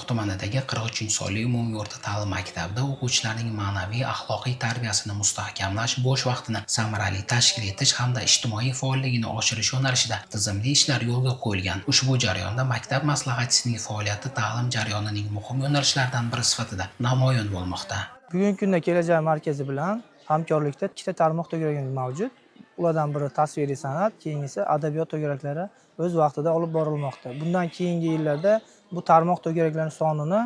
Chorvoq tumanidagi 43-sonli umumiy o'rta ta'lim maktabida o'quvchilarning ma'naviy axloqiy tarbiyasini mustahkamlash, bo'sh vaqtini samarali tashkil etish hamda ijtimoiy faolligini oshirish yo'nalishida tizimli ishlar yo'lga qo'yilgan. Ushbu jarayonda maktab maslahatchisining faoliyati ta'lim jarayonining muhim yo'nalishlaridan biri sifatida namoyon bo'lmoqda. Bugungi kunda Kelajak markazi bilan hamkorlikda ikkita tarmoq to'garakimiz mavjud. Ulardan biri tasviriy san'at, keyingisi adabiyot to'garaklari o'z vaqtida olib borilmoqda. Bundan keyingi yillarda bu tarmoq to'garaklarining sonini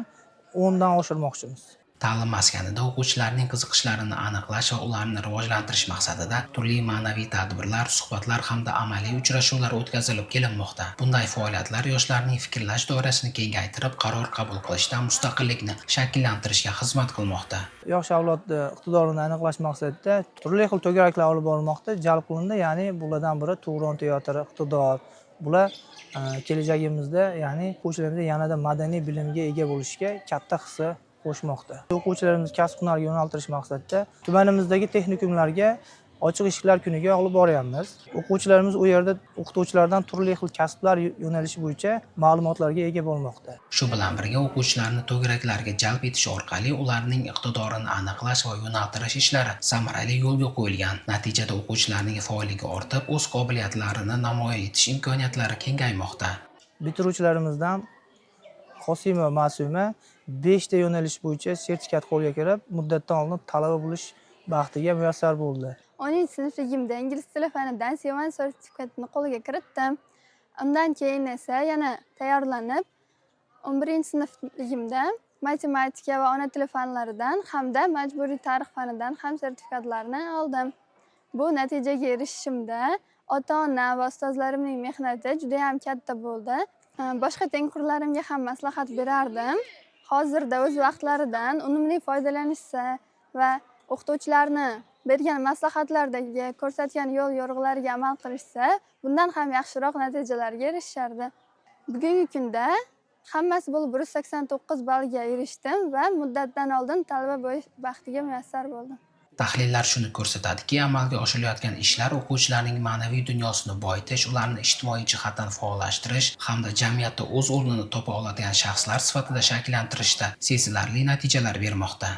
10 dan oshirmoqchimiz. Ta'lim maskanida o'quvchilarning qiziqishlarini aniqlash va ularni rivojlantirish maqsadida turli ma'naviy tadbirlar, suhbatlar hamda amaliy uchrashuvlar o'tkazilib kelinmoqda. Bunday faoliyatlar yoshlarning fikrlash doirasini kengaytirib, qaror qabul qilishda mustaqillikni shakllantirishga xizmat qilmoqda. Yosh avlodni iqtidorini aniqlash maqsadida turli xil to'garaklar olib borilmoqda, jalb qilindi. Ya'ni bulardan biri Tug'ron teatri, iqtidor. Bular kelajagimizda, ya'ni o'quvchilarimiz yanada madaniy bilimga ega bo'lishga katta hissa qo'shmoqda. O'quvchilarimizni kasb-hunarga yo'naltirish maqsadida tumanimizdagi texnikumlarga ochiq eshiklar kuniga olib boryapmiz. O'quvchilarimiz u yerda o'qituvchilardan turli xil kasblar yo'nalishi bo'yicha ma'lumotlarga ega bo'lmoqda. Shu bilan birga o'quvchilarni to'garaklarga jalb etish orqali ularning iqtidorini aniqlash va yo'naltirish ishlari samarali yo'lga qo'yilgan. Natijada o'quvchilarning faolligi ortib, o'z qobiliyatlarini namoyon etish imkoniyatlari kengaymoqda. Bitiruvchilarimizdan Qosimova Ma'suma 5 ta yo'nalish bo'yicha sertifikat qo'lga kirib, muddatdan oldin talaba bo'lish baxtiga muyassar bo'ldi. 10-sinfligimda ingliz tili fanidan C1 sertifikatini qo'lga kiritdim. Undan keyin esa yana tayyorlanib, 11-sinfligimda matematika va ona tili fanlaridan hamda majburiy tarix fanidan ham sertifikatlarni oldim. Bu natijaga erishishimda ota-ona va ustozlarimning mehnati juda ham katta bo'ldi. Boshqa tengqurlarimga ham maslahat berardim. Hozirda o'z vaqtlaridan unumli foydalanishsa va o'qituvchilarni bergan maslahatlardagi ko'rsatgan yo'l yo'riqlariga amal qilishsa, bundan ham yaxshiroq natijalarga erishishardi. Bugungi kunda hammasi bo'lib 189 ballga erishdim va muddatdan oldin talaba bo'lish baxtiga muyassar bo'ldim. Tahlillar shuni ko'rsatadiki, amalga oshirilayotgan ishlar o'quvchilarning ma'naviy dunyosini boyitish, ularni ijtimoiy jihatdan faollashtirish hamda jamiyatda o'z o'rnini topa oladigan shaxslar sifatida shakllantirishda sezilarli natijalar bermoqda.